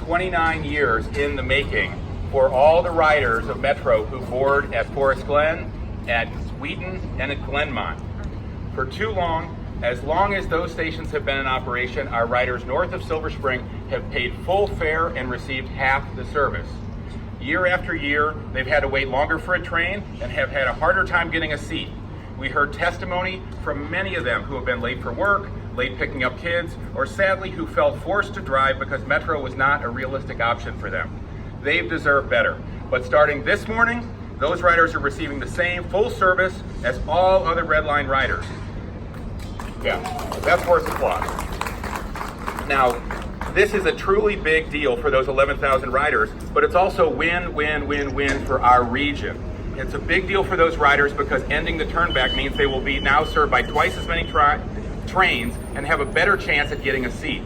29 years in the making for all the riders of Metro who board at Forest Glen, at Wheaton, and at Glenmont. For too long as those stations have been in operation, our riders north of Silver Spring have paid full fare and received half the service. Year after year, they've had to wait longer for a train and have had a harder time getting a seat. We heard testimony from many of them who have been late for work, late picking up kids, or sadly who felt forced to drive because Metro was not a realistic option for them. They've deserved better. But starting this morning, those riders are receiving the same full service as all other Red Line riders. Yeah, that's worth applause. Now, this is a truly big deal for those 11,000 riders, but it's also win, win, win, win for our region. It's a big deal for those riders because ending the turnback means they will be now served by twice as many trains and have a better chance at getting a seat.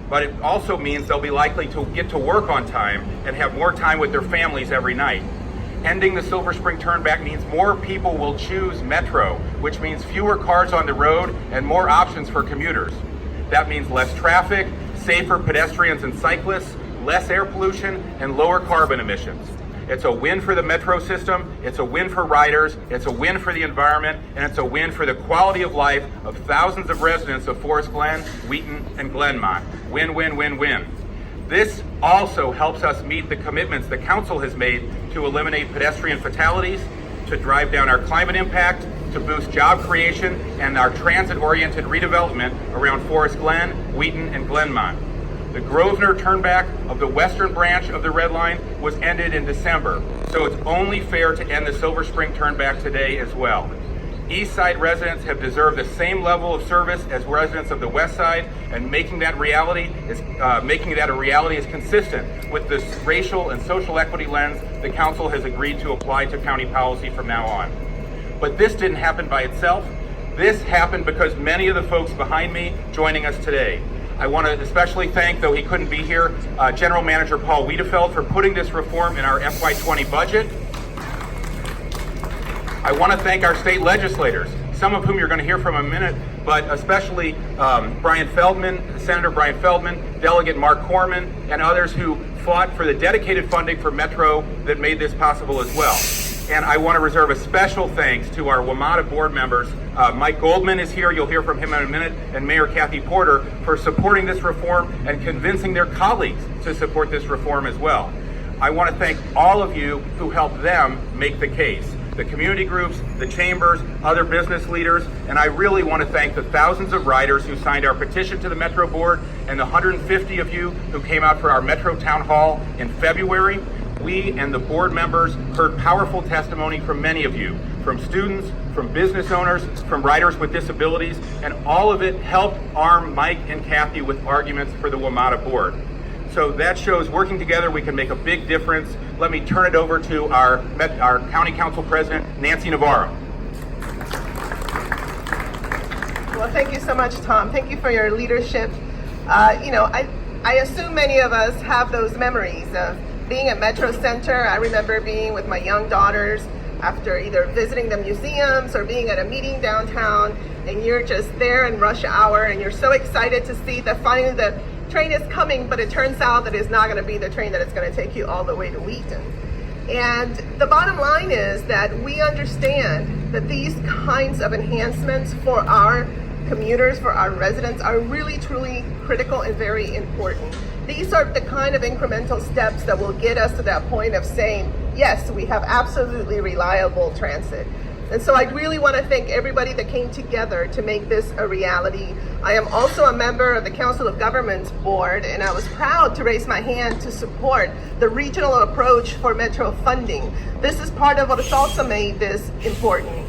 But it also means they'll be likely to get to work on time and have more time with their families every night. Ending the Silver Spring turnback means more people will choose Metro, which means fewer cars on the road and more options for commuters. That means less traffic, safer pedestrians and cyclists, less air pollution, and lower carbon emissions. It's a win for the Metro system, it's a win for riders, it's a win for the environment, and it's a win for the quality of life of thousands of residents of Forest Glen, Wheaton, and Glenmont. Win, win, win, win. This also helps us meet the commitments the council has made to eliminate pedestrian fatalities, to drive down our climate impact, to boost job creation, and our transit-oriented redevelopment around Forest Glen, Wheaton, and Glenmont. The Grosvenor turnback of the western branch of the Red Line was ended in December, so it's only fair to end the Silver Spring turnback today as well. East Side residents have deserved the same level of service as residents of the West Side, and making that a reality is consistent with this racial and social equity lens the council has agreed to apply to county policy from now on. But this didn't happen by itself. This happened because many of the folks behind me joining us today. I want to especially thank, though he couldn't be here, General Manager Paul Wiedefeld for putting this reform in our FY20 budget. I want to thank our state legislators, some of whom you're going to hear from in a minute, but especially Senator Brian Feldman, Delegate Mark Corman, and others who fought for the dedicated funding for Metro that made this possible as well. And I want to reserve a special thanks to our WMATA board members. Mike Goldman is here, you'll hear from him in a minute, and Mayor Kathy Porter for supporting this reform and convincing their colleagues to support this reform as well. I want to thank all of you who helped them make the case. The community groups, the chambers, other business leaders, and I really want to thank the thousands of riders who signed our petition to the Metro Board and the 150 of you who came out for our Metro Town Hall in February. We and the board members heard powerful testimony from many of you, from students, from business owners, from riders with disabilities, and all of it helped arm Mike and Kathy with arguments for the WMATA board. So that shows working together we can make a big difference. Let me turn it over to our County Council President, Nancy Navarro. Well, thank you so much, Tom. Thank you for your leadership. I assume many of us have those memories of being at Metro Center. I remember being with my young daughters after either visiting the museums or being at a meeting downtown, and you're just there in rush hour and you're so excited to see that finally the train is coming, but it turns out that it's not going to be the train that is going to take you all the way to Wheaton. And the bottom line is that we understand that these kinds of enhancements for our commuters, for our residents, are really truly critical and very important. These are the kind of incremental steps that will get us to that point of saying, yes, we have absolutely reliable transit. And so I really want to thank everybody that came together to make this a reality. I am also a member of the Council of Governments Board, and I was proud to raise my hand to support the regional approach for Metro funding. This is part of what has also made this important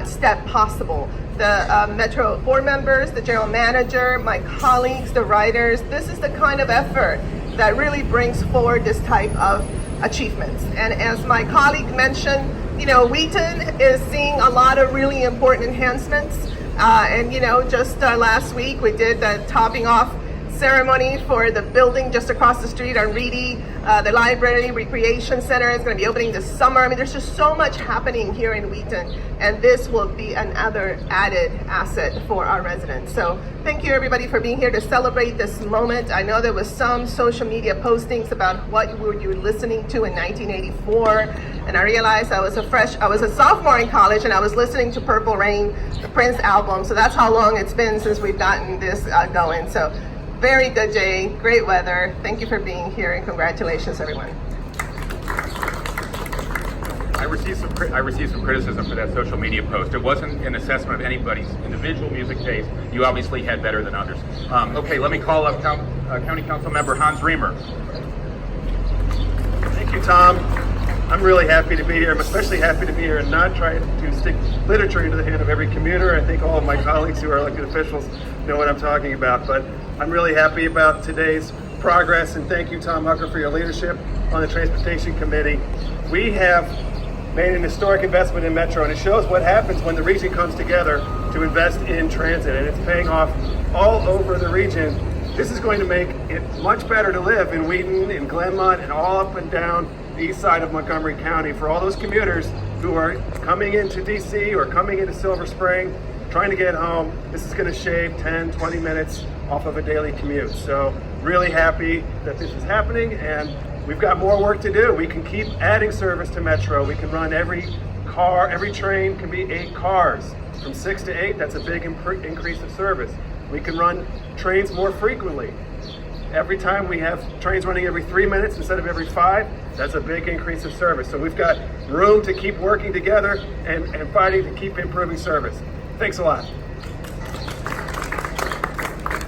step possible. The Metro board members, the general manager, my colleagues, the riders, this is the kind of effort that really brings forward this type of achievements. And as my colleague mentioned, Wheaton is seeing a lot of really important enhancements. Just last week we did the topping off ceremony for the building just across the street on Reedy. The library recreation center is going to be opening this summer. I mean, there's just so much happening here in Wheaton, and this will be another added asset for our residents. So thank you everybody for being here to celebrate this moment. I know there was some social media postings about what you were listening to in 1984, and I realized I was a sophomore in college and I was listening to Purple Rain, the Prince album. So that's how long it's been since we've gotten this going. So very good day, great weather. Thank you for being here, and congratulations everyone. I received some criticism for that social media post. It wasn't an assessment of anybody's individual music taste. You obviously had better than others. Okay, let me call up County Council Member Hans Reamer. Thank you, Tom. I'm really happy to be here. I'm especially happy to be here and not try to stick literature into the hand of every commuter. I think all of my colleagues who are elected officials know what I'm talking about, but I'm really happy about today's progress, and thank you, Tom Hucker, for your leadership on the Transportation Committee. We have made an historic investment in Metro, and it shows what happens when the region comes together to invest in transit, and it's paying off all over the region. This is going to make it much better to live in Wheaton, in Glenmont, and all up and down the east side of Montgomery County for all those commuters who are coming into DC or coming into Silver Spring, trying to get home. This is going to shave 10, 20 minutes off of a daily commute. So really happy that this is happening, and we've got more work to do. We can keep adding service to Metro. We can run every train can be 8 cars. From 6 to 8, that's a big increase of service. We can run trains more frequently. Every time we have trains running every 3 minutes instead of every 5, that's a big increase of service. So we've got room to keep working together and fighting to keep improving service. Thanks a lot.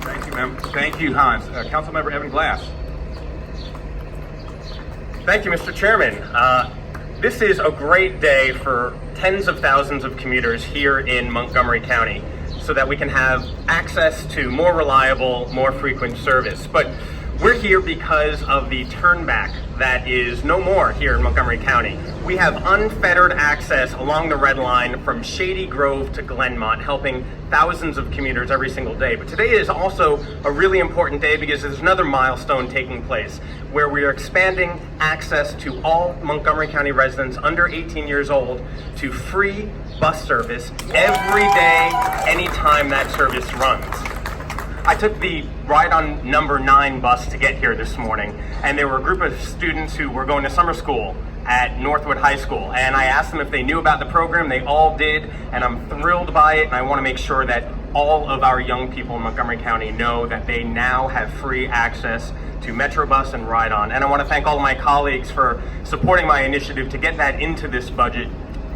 Thank you, ma'am. Thank you, Hans. Councilmember Evan Glass. Thank you, Mr. Chairman. This is a great day for tens of thousands of commuters here in Montgomery County, so that we can have access to more reliable, more frequent service. But we're here because of the turnback that is no more here in Montgomery County. We have unfettered access along the Red Line from Shady Grove to Glenmont, helping thousands of commuters every single day. But today is also a really important day because there's another milestone taking place where we are expanding access to all Montgomery County residents under 18 years old to free bus service every day, anytime that service runs. I took the ride on number 9 bus to get here this morning, and there were a group of students who were going to summer school at Northwood High School, and I asked them if they knew about the program. They all did, and I'm thrilled by it, and I want to make sure that all of our young people in Montgomery County know that they now have free access to Metrobus and Ride On. And I want to thank all of my colleagues for supporting my initiative to get that into this budget,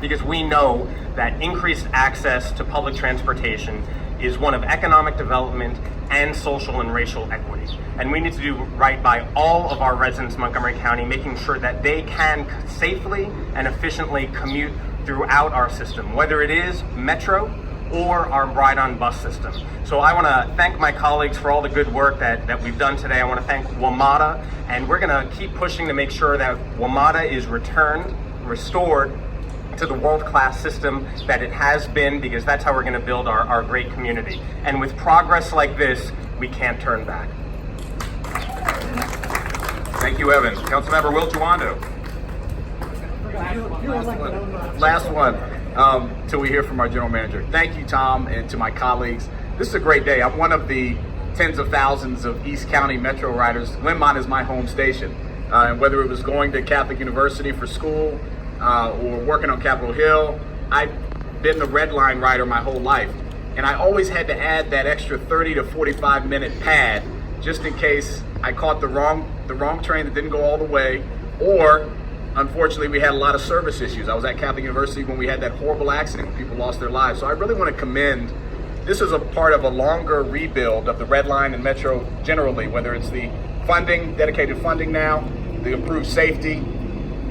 because we know that increased access to public transportation is one of economic development and social and racial equity. And we need to do right by all of our residents in Montgomery County, making sure that they can safely and efficiently commute throughout our system, whether it is Metro or our Ride On bus system. So I want to thank my colleagues for all the good work that we've done today. I want to thank WMATA, and we're going to keep pushing to make sure that WMATA is restored to the world-class system that it has been, because that's how we're going to build our great community. And with progress like this, we can't turn back. Thank you, Evan. Councilmember Will Juando. Last one, till we hear from our general manager. Thank you, Tom, and to my colleagues. This is a great day. I'm one of the tens of thousands of East County Metro riders. Glenmont is my home station. And whether it was going to Catholic University for school, or working on Capitol Hill, I've been the Red Line rider my whole life. And I always had to add that extra 30 to 45 minute pad just in case I caught the wrong train that didn't go all the way, or unfortunately we had a lot of service issues. I was at Catholic University when we had that horrible accident when people lost their lives. So I really want to commend, this is a part of a longer rebuild of the Red Line and Metro generally, whether it's the funding, dedicated funding now, the improved safety,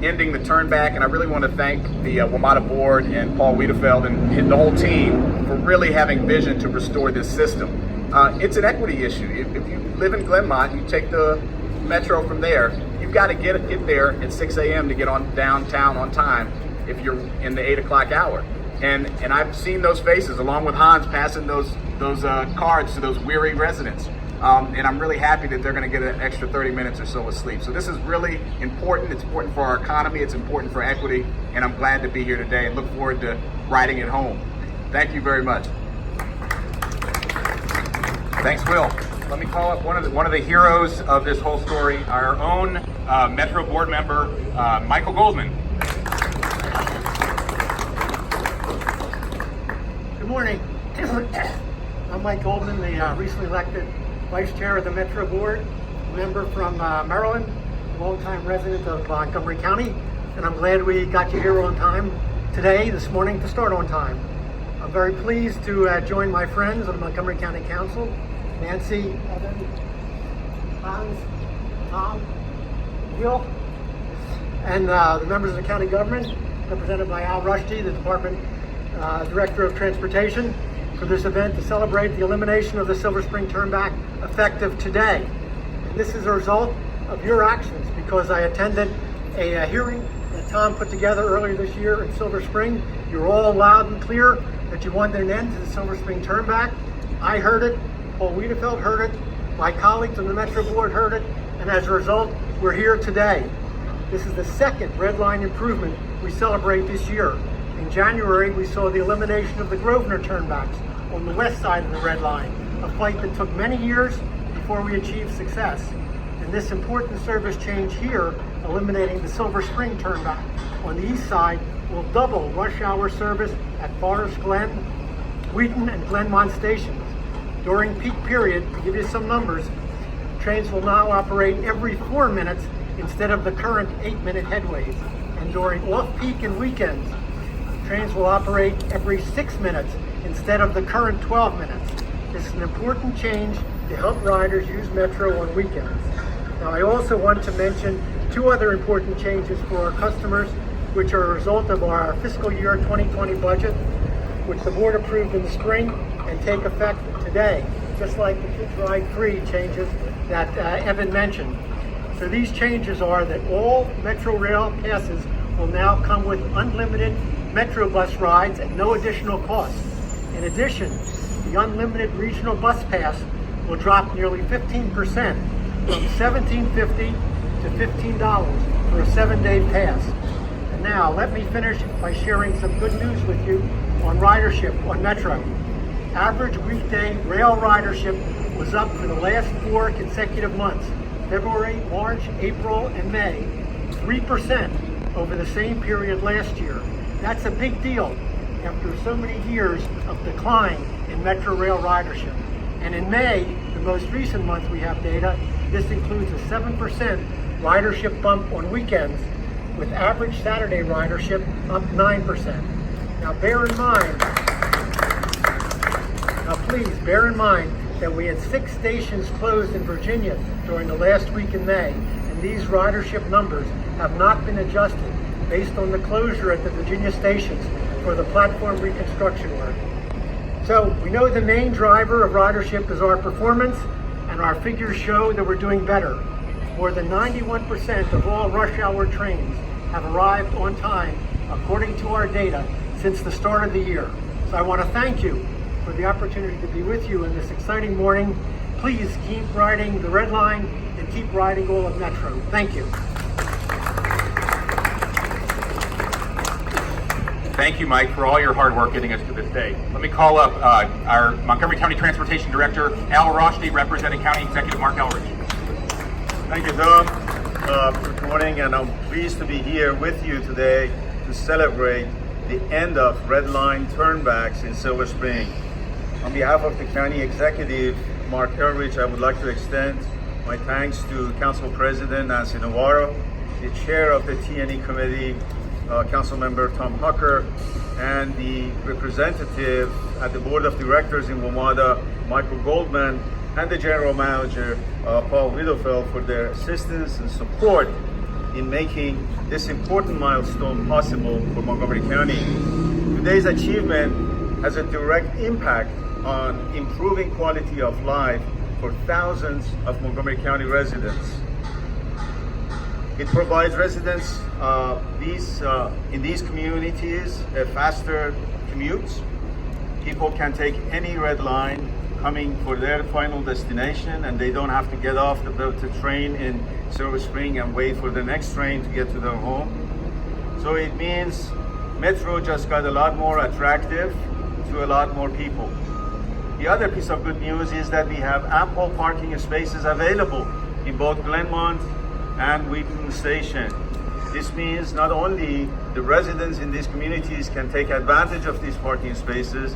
ending the turnback, and I really want to thank the WMATA board and Paul Wiedefeld and the whole team for really having vision to restore this system. It's an equity issue. If you live in Glenmont, you take the Metro from there, you've got to get there at 6 a.m. to get on downtown on time if you're in the 8 o'clock hour. And I've seen those faces along with Hans passing those cards to those weary residents. and I'm really happy that they're going to get an extra 30 minutes or so of sleep. So this is really important. It's important for our economy. It's important for equity, and I'm glad to be here today and look forward to riding it home. Thank you very much. Thanks, Will. Let me call up one of the heroes of this whole story, our own Metro board member, Michael Goldman. Good morning. I'm Mike Goldman, the recently elected Vice Chair of the Metro Board, member from Maryland, longtime resident of Montgomery County, and I'm glad we got you here on time today, this morning, to start on time. I'm very pleased to join my friends on the Montgomery County Council, Nancy, Evan, Hans, Tom, Will, and the members of the county government, represented by Al Rushdie, the Department Director of Transportation, for this event to celebrate the elimination of the Silver Spring turnback effective today. And this is a result of your actions, because I attended a hearing that Tom put together earlier this year in Silver Spring. You're all loud and clear that you wanted an end to the Silver Spring turnback. I heard it, Paul Wiedefeld heard it, my colleagues on the Metro Board heard it, and as a result, we're here today. This is the second red line improvement we celebrate this year. In January, we saw the elimination of the Grosvenor turnbacks on the west side of the red line, a fight that took many years before we achieved success. And this important service change here, eliminating the Silver Spring turnback on the east side, will double rush hour service at Forest Glen, Wheaton, and Glenmont stations. During peak period, to give you some numbers, trains will now operate every 4 minutes instead of the current 8-minute headways. And during off-peak and weekends, trains will operate every 6 minutes instead of the current 12 minutes. This is an important change to help riders use Metro on weekends. Now, I also want to mention two other important changes for our customers, which are a result of our fiscal year 2020 budget, which the board approved in the spring and take effect today, just like the Kids Ride Free changes that Evan mentioned. So these changes are that all Metro Rail passes will now come with unlimited Metro bus rides at no additional cost. In addition, the unlimited regional bus pass will drop nearly 15% from $17.50 to $15 for a 7-day pass. And now, let me finish by sharing some good news with you on ridership on Metro. Average weekday rail ridership was up for the last 4 consecutive months, February, March, April, and May, 3% over the same period last year. That's a big deal after so many years of decline in Metro Rail ridership. And in May, the most recent month we have data, this includes a 7% ridership bump on weekends, with average Saturday ridership up 9%. Now please bear in mind that we had 6 stations closed in Virginia during the last week in May, and these ridership numbers have not been adjusted based on the closure at the Virginia stations for the platform reconstruction work. So we know the main driver of ridership is our performance, and our figures show that we're doing better. More than 91% of all rush hour trains have arrived on time, according to our data, since the start of the year. So I want to thank you for the opportunity to be with you in this exciting morning. Please keep riding the red line and keep riding all of Metro. Thank you. Thank you, Mike, for all your hard work getting us to this day. Let me call up our Montgomery County Transportation Director, Al Rushdie, representing County Executive Mark Elridge. Thank you, Tom. Good morning, and I'm pleased to be here with you today to celebrate the end of red line turnbacks in Silver Spring. On behalf of the County Executive, Mark Elridge, I would like to extend my thanks to Council President Nancy Navarro, the Chair of the T&E Committee, Councilmember Tom Hucker, and the representative at the Board of Directors in WMATA, Michael Goldman, and the General Manager, Paul Wiedefeld, for their assistance and support in making this important milestone possible for Montgomery County. Today's achievement has a direct impact on improving quality of life for thousands of Montgomery County residents. It provides residents in these communities a faster commute. People can take any red line coming for their final destination and they don't have to get off the train in Silver Spring and wait for the next train to get to their home. So it means Metro just got a lot more attractive to a lot more people. The other piece of good news is that we have ample parking spaces available in both Glenmont and Wheaton Station. This means not only the residents in these communities can take advantage of these parking spaces,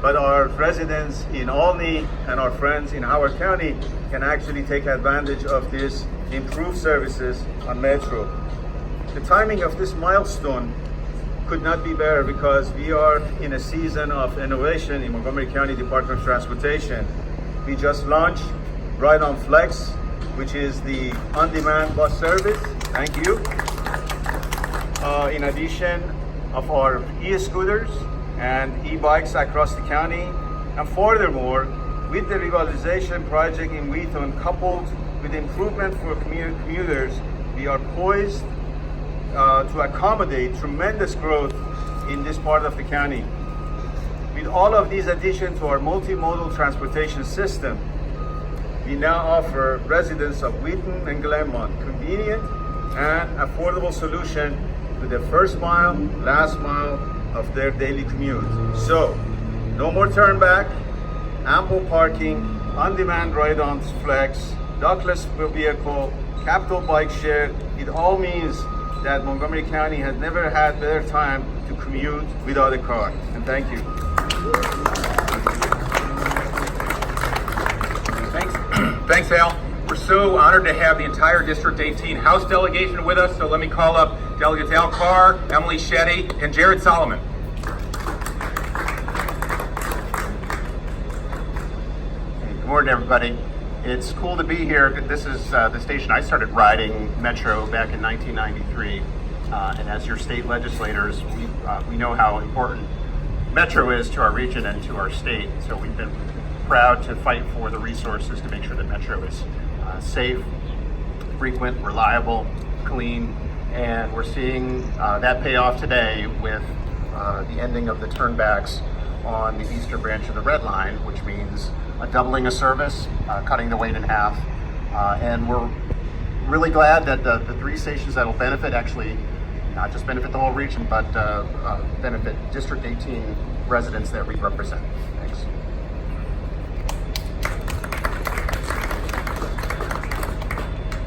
but our residents in Olney and our friends in Howard County can actually take advantage of these improved services on Metro. The timing of this milestone could not be better because we are in a season of innovation in Montgomery County Department of Transportation. We just launched Ride on Flex, which is the on-demand bus service. Thank you. In addition of our e-scooters and e-bikes across the county. And furthermore, with the revitalization project in Wheaton coupled with improvement for commuters, we are poised to accommodate tremendous growth in this part of the county. With all of these additions to our multimodal transportation system, we now offer residents of Wheaton and Glenmont convenient and affordable solution to the first mile, last mile of their daily commute. So, no more turn back, ample parking, on-demand ride-on flex, dockless vehicle, capital bike share. It all means that Montgomery County has never had better time to commute without a car. And thank you. Thanks, Al. We're so honored to have the entire District 18 House delegation with us, so let me call up Delegates Al Carr, Emily Shetty, and Jared Solomon. Good morning, everybody. It's cool to be here. This is the station I started riding Metro back in 1993, and as your state legislators, we know how important Metro is to our region and to our state, so we've been proud to fight for the resources to make sure that Metro is safe, frequent, reliable, clean, and we're seeing that pay off today with the ending of the turnbacks on the eastern branch of the Red Line, which means a doubling of service, cutting the wait in half, and we're really glad that the three stations that will benefit actually not just benefit the whole region, but benefit District 18 residents that we represent. Thanks.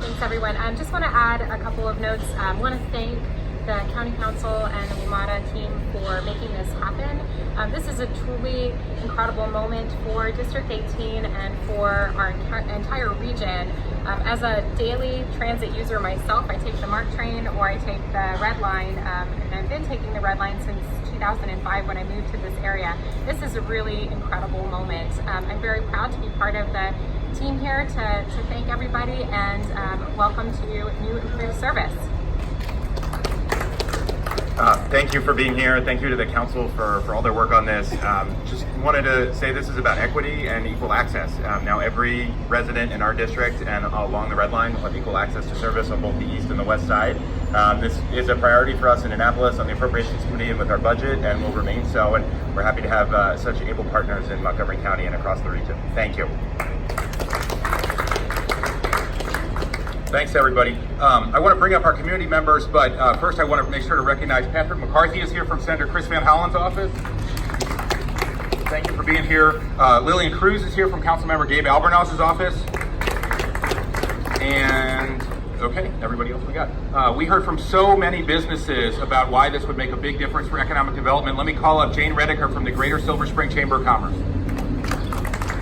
Thanks, everyone. I just want to add a couple of notes. I want to thank the County Council and the WMATA team for making this happen. This is a truly incredible moment for District 18 and for our entire region. As a daily transit user myself, I take the MARC train or I take the Red Line, and I've been taking the Red Line since 2005 when I moved to this area. This is a really incredible moment. I'm very proud to be part of the team here to thank everybody and welcome to new improved service. Thank you for being here. Thank you to the council for all their work on this. Just wanted to say this is about equity and equal access. Now every resident in our district and along the Red Line will have equal access to service on both the east and the west side. This is a priority for us in Annapolis on the Appropriations Committee and with our budget, and will remain so, and we're happy to have such able partners in Montgomery County and across the region. Thank you. Thanks, everybody. I want to bring up our community members, but first I want to make sure to recognize Patrick McCarthy is here from Senator Chris Van Hollen's office. Thank you for being here. Lillian Cruz is here from Councilmember Gabe Albernoz's office. And, okay, everybody else we got. We heard from so many businesses about why this would make a big difference for economic development. Let me call up Jane Rediker from the Greater Silver Spring Chamber of Commerce.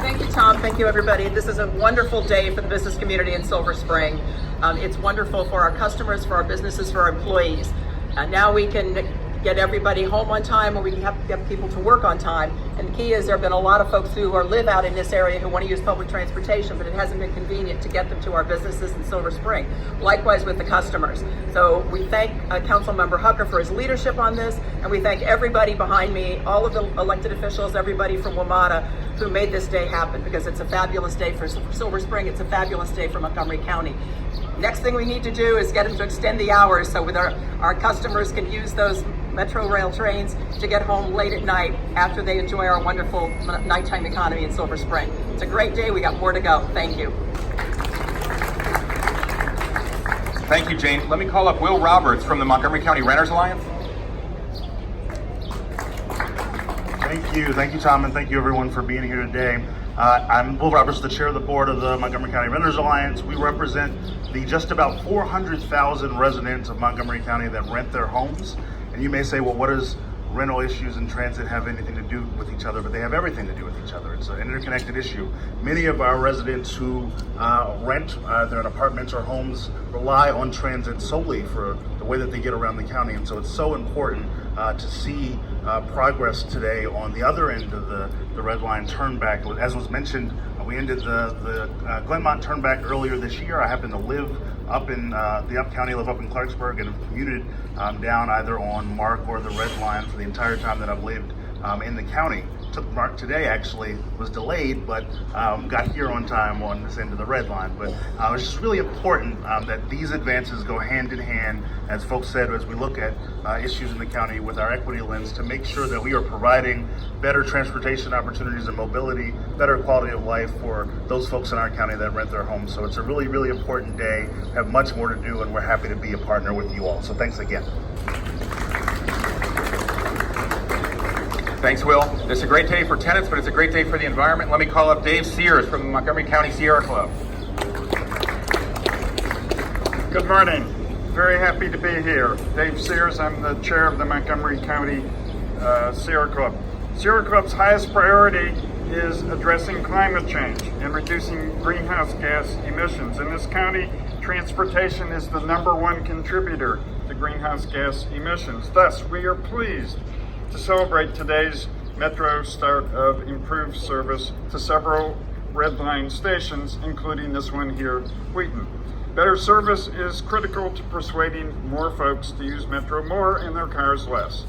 Thank you, Tom. Thank you, everybody. This is a wonderful day for the business community in Silver Spring. It's wonderful for our customers, for our businesses, for our employees. Now we can get everybody home on time, and we have to get people to work on time. And the key is there have been a lot of folks who live out in this area who want to use public transportation, but it hasn't been convenient to get them to our businesses in Silver Spring. Likewise with the customers. So we thank Councilmember Hucker for his leadership on this, and we thank everybody behind me, all of the elected officials, everybody from WMATA who made this day happen, because it's a fabulous day for Silver Spring. It's a fabulous day for Montgomery County. Next thing we need to do is get them to extend the hours so with our customers can use those Metro Rail trains to get home late at night after they enjoy our wonderful nighttime economy in Silver Spring. It's a great day. We got more to go. Thank you. Thank you, Jane. Let me call up Will Roberts from the Montgomery County Renters Alliance. Thank you, Tom, and thank you everyone for being here today. I'm Will Roberts, the chair of the board of the Montgomery County Renters Alliance. We represent the just about 400,000 residents of Montgomery County that rent their homes. And you may say, well, what does rental issues and transit have anything to do with each other? But they have everything to do with each other. It's an interconnected issue. Many of our residents who rent either in apartments or homes rely on transit solely for the way that they get around the county. And so it's so important to see progress today on the other end of the red line turnback. As was mentioned, we ended the Glenmont turnback earlier this year. I happen to live up in the Up County, live up in Clarksburg, and have commuted down either on Mark or the red line for the entire time that I've lived in the county. Mark today actually was delayed, but got here on time on this end of the red line. But it's just really important that these advances go hand in hand, as folks said, as we look at issues in the county with our equity lens to make sure that we are providing better transportation opportunities and mobility, better quality of life for those folks in our county that rent their homes. So it's a really, really important day. We have much more to do, and we're happy to be a partner with you all. So thanks again. Thanks, Will. This is a great day for tenants, but it's a great day for the environment. Let me call up Dave Sears from the Montgomery County Sierra Club. Good morning. Very happy to be here. Dave Sears, I'm the chair of the Montgomery County Sierra Club. Sierra Club's highest priority is addressing climate change and reducing greenhouse gas emissions. In this county, transportation is the #1 contributor to greenhouse gas emissions. Thus, we are pleased to celebrate today's Metro start of improved service to several red line stations, including this one here, Wheaton. Better service is critical to persuading more folks to use Metro more and their cars less.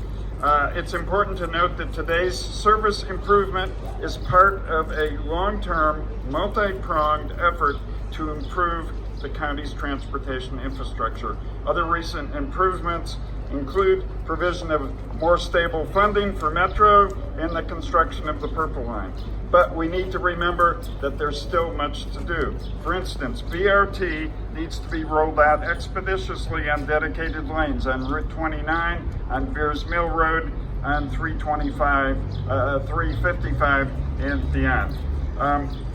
It's important to note that today's service improvement is part of a long-term, multi-pronged effort to improve the county's transportation infrastructure. Other recent improvements include provision of more stable funding for Metro and the construction of the Purple Line. But we need to remember that there's still much to do. For instance, BRT needs to be rolled out expeditiously on dedicated lanes on Route 29, on Veers Mill Road, on 355, and beyond.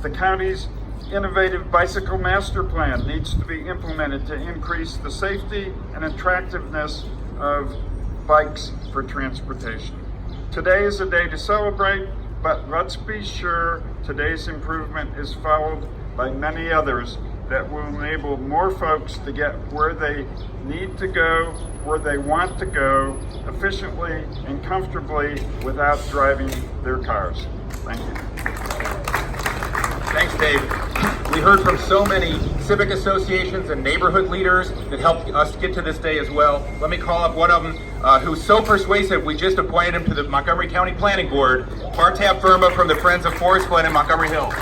The county's innovative bicycle master plan needs to be implemented to increase the safety and attractiveness of bikes for transportation. Today is a day to celebrate, but let's be sure today's improvement is followed by many others that will enable more folks to get where they need to go, where they want to go, efficiently and comfortably without driving their cars. Thank you. Thanks, Dave. We heard from so many civic associations and neighborhood leaders that helped us get to this day as well. Let me call up one of them who's so persuasive, we just appointed him to the Montgomery County Planning Board, Bartab Verma from the Friends of Forest Glen in Montgomery Hills.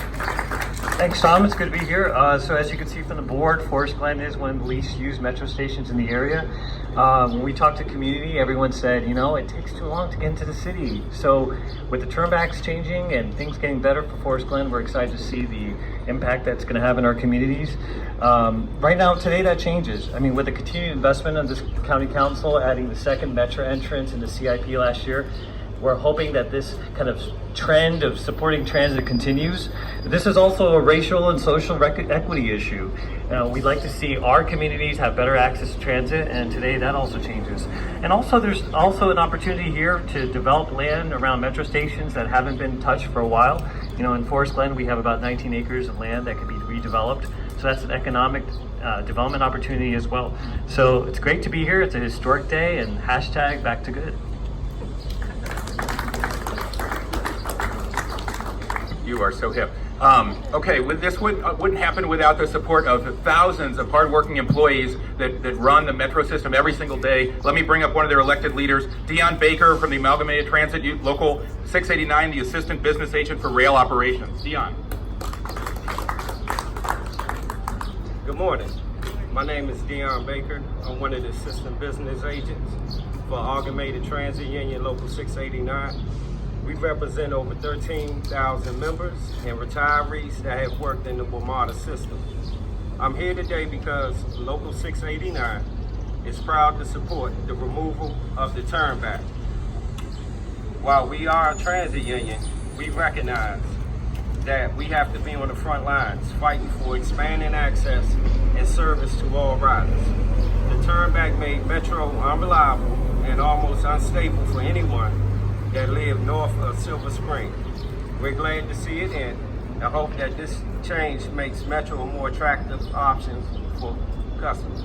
Thanks, Tom. It's good to be here. So as you can see from the board, Forest Glen is one of the least used metro stations in the area. When we talked to community, everyone said, you know, it takes too long to get into the city. So with the turnbacks changing and things getting better for Forest Glen, we're excited to see the impact that's going to have in our communities. Right now, today, that changes. I mean, with the continued investment of this county council, adding the second metro entrance in the CIP last year, we're hoping that this kind of trend of supporting transit continues. This is also a racial and social equity issue. We'd like to see our communities have better access to transit, and today that also changes. And also there's also an opportunity here to develop land around metro stations that haven't been touched for a while. You know, in Forest Glen, we have about 19 acres of land that could be redeveloped. So that's an economic development opportunity as well. So it's great to be here. It's a historic day, and hashtag back to good. You are so hip. Okay, this wouldn't happen without the support of the thousands of hardworking employees that run the Metro system every single day. Let me bring up one of their elected leaders, Dion Baker from the Amalgamated Transit Local 689, the Assistant Business Agent for Rail Operations. Dion. Good morning. My name is Dion Baker. I'm one of the assistant business agents for Amalgamated Transit Union Local 689. We represent over 13,000 members and retirees that have worked in the WMATA system. I'm here today because Local 689 is proud to support the removal of the turnback. While we are a transit union, we recognize that we have to be on the front lines fighting for expanding access and service to all riders. The turnback made Metro unreliable and almost unstable for anyone that live north of Silver Spring. We're glad to see it end and hope that this change makes Metro a more attractive option for customers.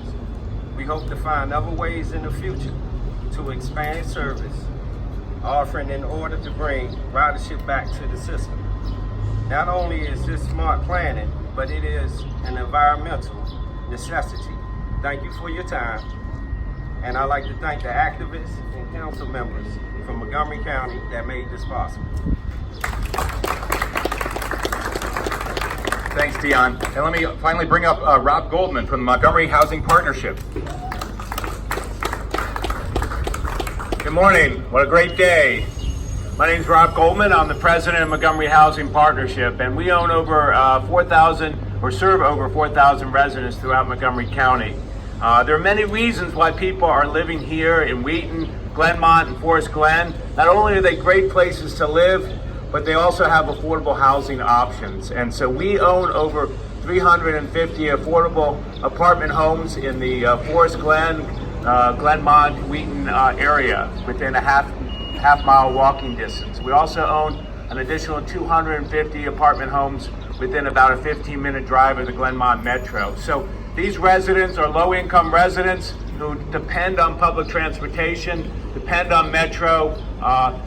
We hope to find other ways in the future to expand service, offering in order to bring ridership back to the system. Not only is this smart planning, but it is an environmental necessity. Thank you for your time. And I'd like to thank the activists and council members from Montgomery County that made this possible. Thanks, Dion. And let me finally bring up Rob Goldman from the Montgomery Housing Partnership. Good morning. What a great day. My name is Rob Goldman. I'm the president of Montgomery Housing Partnership, and we own over 4,000 or serve over 4,000 residents throughout Montgomery County. There are many reasons why people are living here in Wheaton, Glenmont, and Forest Glen. Not only are they great places to live, but they also have affordable housing options. And so we own over 350 affordable apartment homes in the Forest Glen, Glenmont, Wheaton area within a half mile walking distance. We also own an additional 250 apartment homes within about a 15-minute drive of the Glenmont Metro. So these residents are low-income residents who depend on public transportation, depend on Metro.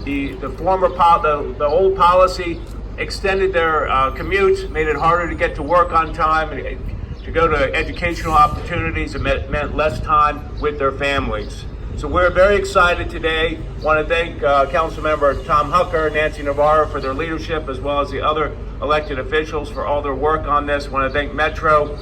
The old policy extended their commutes, made it harder to get to work on time, and to go to educational opportunities. It meant less time with their families. So we're very excited today. Want to thank Councilmember Tom Hucker, Nancy Navarro for their leadership, as well as the other elected officials for all their work on this. Want to thank Metro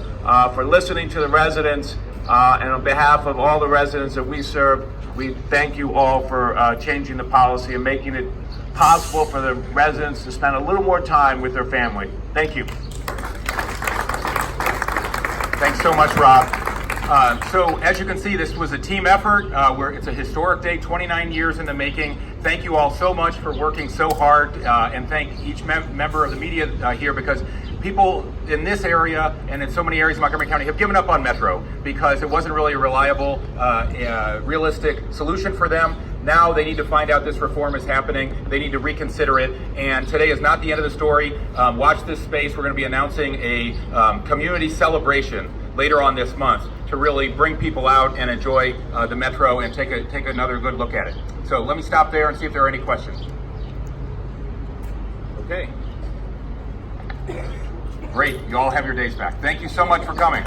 for listening to the residents, and on behalf of all the residents that we serve, we thank you all for changing the policy and making it possible for the residents to spend a little more time with their family. Thank you. Thanks so much, Rob. So as you can see, this was a team effort. It's a historic day, 29 years in the making. Thank you all so much for working so hard, and thank each member of the media here, because people in this area and in so many areas of Montgomery County have given up on Metro because it wasn't really a reliable, realistic solution for them. Now they need to find out this reform is happening. They need to reconsider it. And today is not the end of the story. Watch this space. We're going to be announcing a community celebration later on this month to really bring people out and enjoy the Metro and take another good look at it. So let me stop there and see if there are any questions. Okay. Great. You all have your days back. Thank you so much for coming.